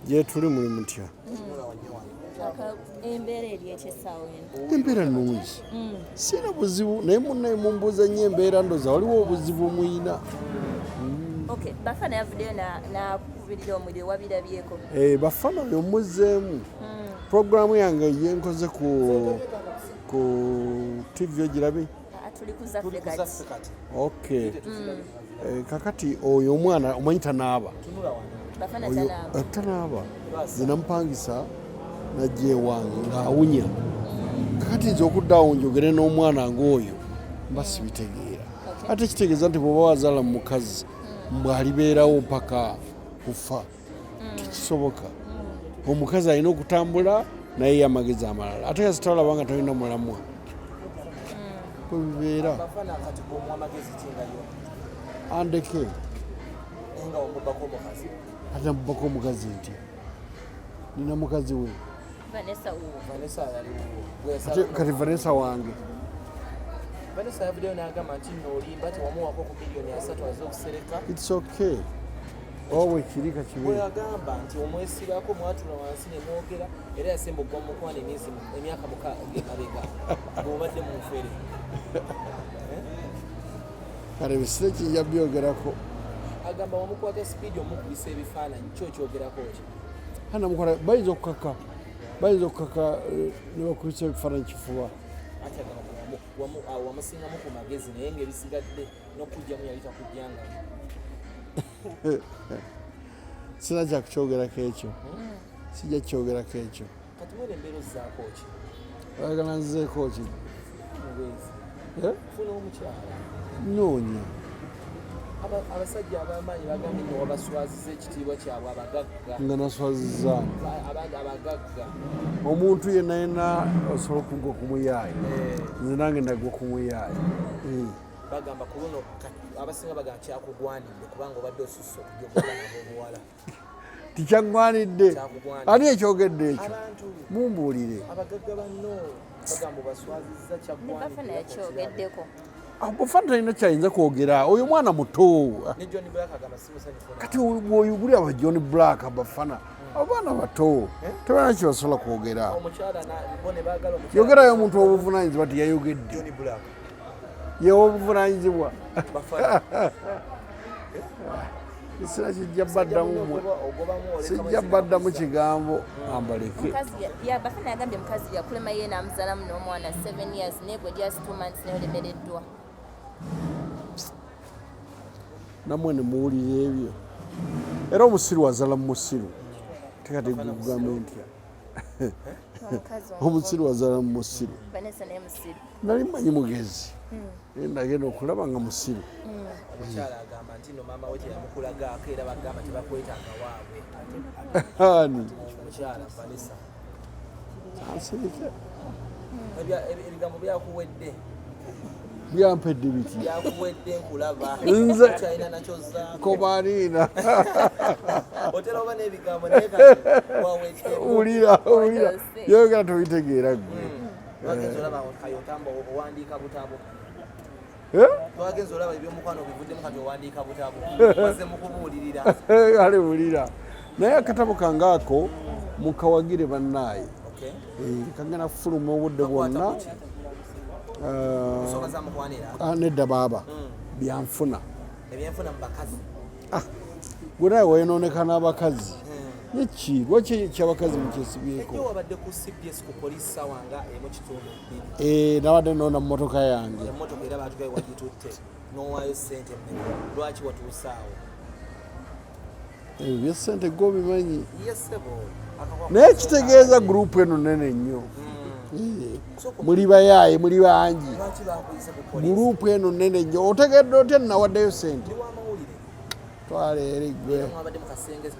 Je tuli muli mutya. Embeera eri ekisaawo eno. Embeera nnungi. Sina buzibu naye munnaye mumbuuza nnyo embeera ndoza waliwo obuzibu muyina. Okay, Bafana yavuddeyo nakubirira omuliro wabirabyeko. Bafana oyo muzzeemu. Programu yange ye nkoze ku TV ogirabye? Tuli ku Zafekati. Okay. Kakati oyo omwana omanyi tanaaba. Bafana tanaaba. Tanaaba. Zinampangisa najja ewange ng'awunya. Kakati nze okuddaawo njogere n'omwana ng'oyo mba sibitegeera. Ate kitegeeza nti bw'oba wazaala mu mukazi mbw'alibeerawo paka kufa. Tekisoboka. Omukazi alina okutambula naye amagezi amalala. Ate kasita olaba nga talina mulamwa. Bwe bibeera. Andeke. Ate mubako omukazi nti. Nina mukazi we. Kati Vanessa wange. Vanessa yavuddeyo n'agamba nti n'olimba tewamuwako ku miliyoni 3 az'okusereka. It's okay. Owe kirika kibe. Bwe yagamba nti omwesibako mwatula wansi ne mwogera era yasemba okuva mu mukwano emyaka 6 emabega ng'obadde mu nfere. Kale bisire kijja byogerako. Agamba wamukwata sipiidi omukubisa ebifaananyi kyo kyogerako ki? Hana mukwata bayinza okukaka ne bakubisa ebifaananyi kifuba. Ate agamba wamusingamu ku magezi naye ng'ebisigadde n'okujjamu yali takujjanga. Sina kya kukyogerako ekyo. Sijja kukyogerako ekyo. Kati mwene embeera ozzaako ki? Oyagala nzeeko ki? Funa omukyala. Noonya. Abasajja ab'amaanyi bagambye nti wabaswaziza ekitiibwa kyabwe abagagga. Nga naswaziza. Abagagga. Omuntu yenna yenna osobola okugwa ku muyaayi. Nze nange nagwa ku muyaayi. Bagamba ku luno abasinga bagamba kyakugwanidde kubanga obadde osusse okujogera n'ab'obuwala. Tikyaggwanidde. Ani ekyogedde ekyo? Abantu mumbuulire. Abagagga banno bagamba obaswaziza kyagwanidde. Bafana yakyogeddeko. Bafana talina kyayinza kwogera. Oyo mwana muto. Ne John Blaq agamba simusanyufu. Kati bw'oyugulira aba John Blaq Bafana abaana bato tebalina kye basobola kwogera. Omukyala bo ne baagala omukyala. Yogerayo omuntu w'obuvunaanyizibwa tiyayogedde. John Blaq. Ye w'obuvunaanyizibwa. Bafana. Kisira kijja baddamu. Sijja baddamu kigambo ambaleke. Bafana yagambye mukazi yakulema ye n'amuzaalamu n'omwana 7 years naye gwe just 2 months naye olemereddwa. Namwe ne muwulira ebyo. Era omusiru wazaala mu musiru. Tekati kugamba ntya. Omusiru wazaala mu musiru. Vanessa naye musiru. Nali mmanyi mugezi. Nagenda okulaba nga musiru. Omukyala agamba nti no maama we teyamukulagaako era bagamba tebakwetaaga waabwe. Ani? Omukyala Vanessa. Asirike. Ebigambo byakuwedde. Byampedde biti. Byakuwedde nkulaba. Nze. Kyalina nakyo zzaako. Kobaaniina. Otera oba n'ebigambo naye kati wawedde. Wulira. Yogera tobitegeera ggwe. Twagenza olaba kayotamba owandiika butabo. Twagenza olaba ebyomukwano bivuddemu kati owandiika butabo. Maze mukubuulirira. Ale wulira. Naye akatabo kange ako mukawagire bannaaye. Kagenda kufuluma obudde bwonna. Nedda baaba byanfuna. Ebyenfuna mu bakazi. Gwe naye wayonooneka n'abakazi. Neki lwaki kyabakazi mukyesibyeko? Ejjo wabadde ku CBS ku poliisi sawa nga emu kitundu 2. Nabadde noona mu motoka yange. Emmotoka era baatugaye wagitutte n'owaayo ssente mmeka. Lwaki watuusaawo? Ebyo ssente gwe obimanyi. Yesebo. Naye kitegeeza gurupu eno nene nnyo. Muli bayaaye muli bangi. Lwaki baakuyise ku poliisi? Gurupu eno nene nnyo. Otegedde otya nawaddeyo ssente? Ndi w'amawulire. Twala eri ggwe. Mwabadde mu kasenge 17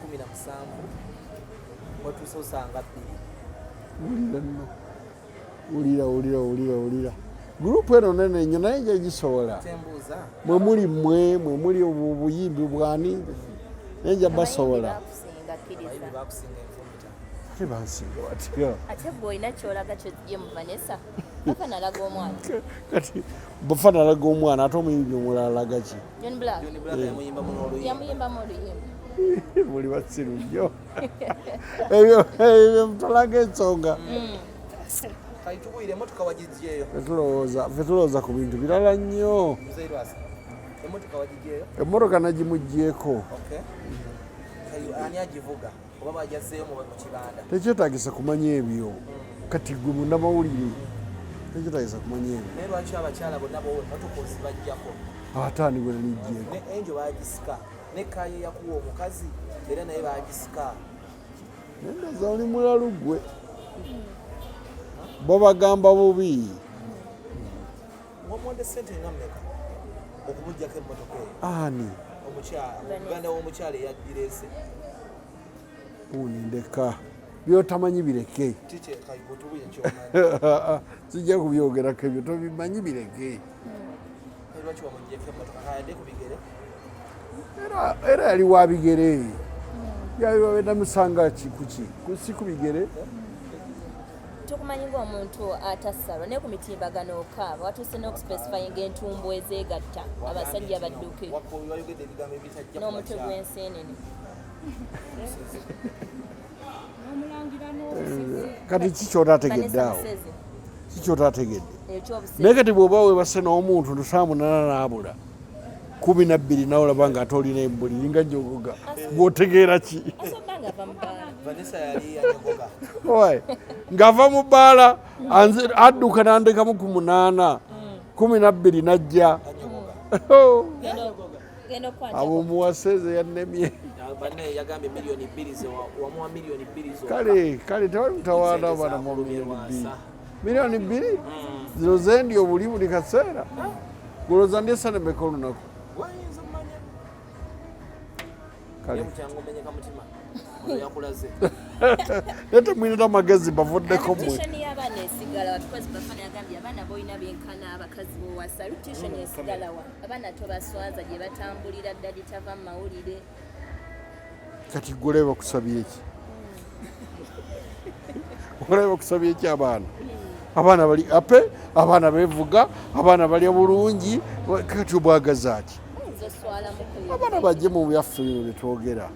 watuuse osanga 2. Wulira. Gurupu eno nene nnyo naye nja gisobola. Mwe muli obuyimbi bwani naye nja basobola. Tebansinga batya. Ate gwe olina ky'olaga ky'oggye mu Vanessa. Bafana alaga omwana. Kati Bafana alaga omwana ate omuyimbi omulala alaga ki? John Blaq. yamuyimbamu n'oluyimba. Yamuyimbamu oluyimba. Muli basiru nnyo. Ebyo mutalaga ensonga. Kayitubuyire emotoka wagiggyeyo. Ffe tulowooza ku bintu birala nnyo. Mzee Lwasa. Emotoka wagiggyeyo? Emmotoka nagimuggyeko. Okay. Ani agivuga? Oba bajazzeeyo mu kibanda? Tekyetaagisa kumanya ebyo. Kati gwe munnamawulire. Tekyetaagisa kumanya ebyo. Naye lwaki abakyala bonna emotoka ozibaggyako? Ataani gwe naliggyeeko. Ne Enjo baagisika. Ne Kaye yakuwa omukazi era naye baagisika. Nendaza oli mulalu gwe. Bo bagamba bubi. Wamuwadde ssente nga mmeka okumugyako emmotoka eyo? Ani? Omukyala. Muganda w'omukyala eyaddireese. Ndeka. Byotamanyi bireke. Kiki kayikutubuye ky'omanyi? Sijja kubyogerako ebyo tobimanyi bireke. Lwaki wamuggyeko emmotoka? Kayadde ku bigere? Era yali wa bigere. Yali wabenda musanga kuki? Si ku bigere. Tukumanyi ng'omuntu atassalwa naye ku mitimbagano okaaba watuuse n'okuspecifyinga entumbu ezeegatta abasajja badduke Wayogedde ebigambo ebitajja n'omutwe gw'enseenene. Kati kikyotategedde awo. Musezi. Kikyotategedde. Ekyobusezi. Naye kati bw'oba weebase n'omuntu lusaamunana n'abula 12 nawe olaba nga ate olina embuli linga gyogoga gw'otegeera ki? Asobba nga ava mu bbaala. Vanessa yali yanyogoga. Ng'ava mu bbaala adduka n'andekamu ku 8 12 n'ajja. Genda okukwata. Abo muwaseze yannemye. Banne yagambye milioni 2 wamuwa milioni 2 zo. Kale tewali mutawaana bana mu milioni 2 zino zendi obuli buli kaseera. Goloza ndesa ne meka olunaku. Wayinza mmanya. Kale. Mutyango menyeka mutima. Ono yakulaze. Nete mwinira amagezi bavuddeko mmwe. Reputation y'abaana esigala wa because Bafana yagambye abaana boyina benkana abakazi b'owasa. Reputation esigala wa abaana tobaswaza gye batambulira ddali tava mu mawulire. Kati gole bakusabye ki? Gole bakusabye ki abaana? Abaana bali ape, abaana bevuga, abaana bali bulungi, kati obwagaza ki? Zoswala mu Abaana bajje mu byaffe bino bye twogera.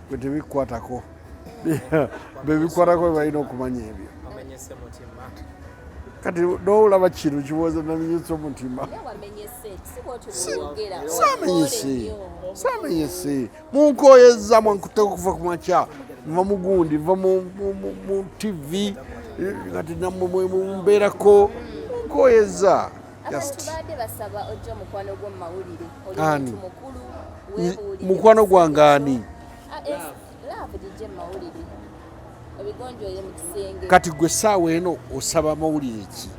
Gwe tebikwatako. Bebikwatako balina okumanya ebyo. Amenyese mutima. Kati n'olaba kino kibuuza namenyese omutima. Saamenyese. Munkoyezza mwankuteko okuva ku makya. Nva mu gundi, nva mu TV. Kati nammwe mumbeerako. Munkoyezza. Tubadde basaba ojja mukwano gw'omu mawulire. Ani? Mukulu weebuulire. Mukwano gwange ani? Laavu gijje mu mawulire. Ebigonjooye mu kisenge. Kati gwe essaawa eno osaba amawulire ki?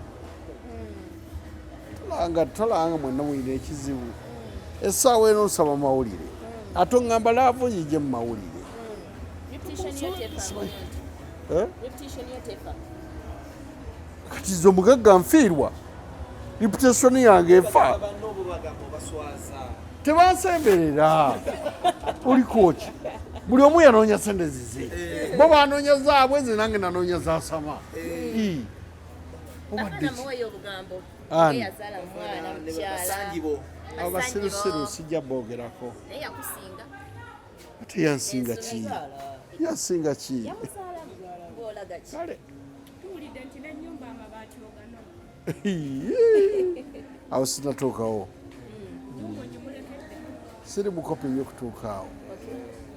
Tolanga mwenna mulina ekizibu. Essaawa eno osaba amawulire. Ate oŋŋamba laavu gijje mu mawulire. Kati zo mugagga nfiirwa. Reputation yange efa. Tebansemberera. Oliko ki? Buli omu yanoonya sente zize. Bo banoonya zaabwe nze nange nanoonya za sama. Obadde ki? Ani? Abasirusiru sijja boogerako. Ate yansinga ki? Yansinga ki? Kale. Awo sinatuukawo. Siri mukopi y'okutuukaawo.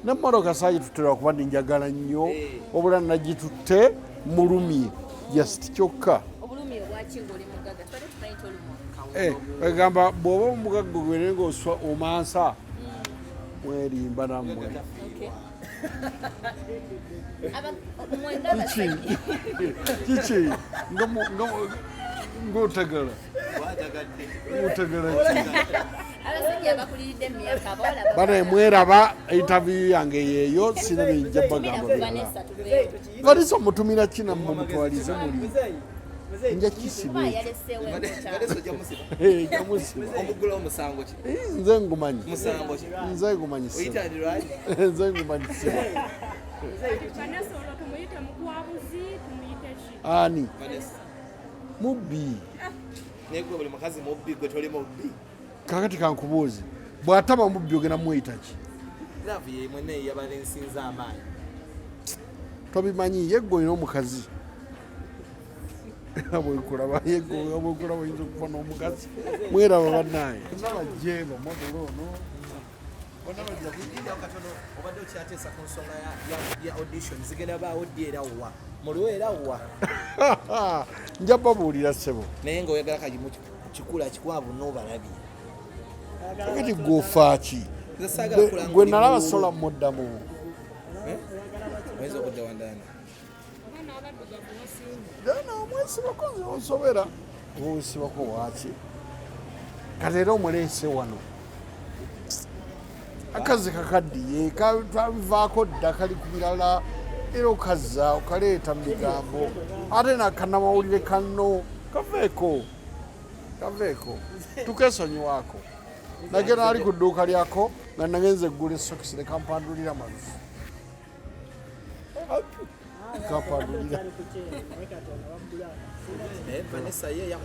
N'emmotoka saagituttera kuba njagala nnyo obula nagitutte mulumye just kyokka. Obulumi obwaki ng'oli mugagga tubadde tumanyi toli egamba bw'oba omugagga gwere ng'oswa omansa mwerimba nammwe. Kiki ng'otegala abasajja abakuliridde emyaka bana mweraba interview yange yeeyo sina binja bagamba Vanessa mutumira kina mumutwalize muli nja kisibe omugula omusango ki? Nze ngumanyi. Musango ki? Nze ngumanyi. Oyitanirwaje? Nze ngumanyi. Ani? Mubbi. negwe buli mukazi mubbi gwe toli mubbi kakati kankubuuze bw'ataba mubbi ogenda muyita ki laavu ye mwene yabala ensinza amaanyi tobimanyi yegwe olina omukazi bwekulaba yegwe bwekulaba oyinza okufa n'omukazi mweraba bannaye nabajeeba modulo ono obadde okyateesa ku nsonga ya audition zigenda baawo ddi era wa muliwo era wa nja babuulira ssebo naye ngaoyagala kagimu kikula kikwavu n'obalabye kakati gwofaaki gwe nalaba sola muddamu oyinza okudda wandaani omwesibako nsobera owesibako waaki kati era omuleese wano akazi kakaddiye kabivaako dda kali ku birala era okazza okaleeta mu bigambo ate nakanamawulire kanno kaveeko tukesonyiwaako nagenda ali ku dduuka lyako nga nagenza eggula esokisi nekampandulira malufu kampandulira Vanessa ye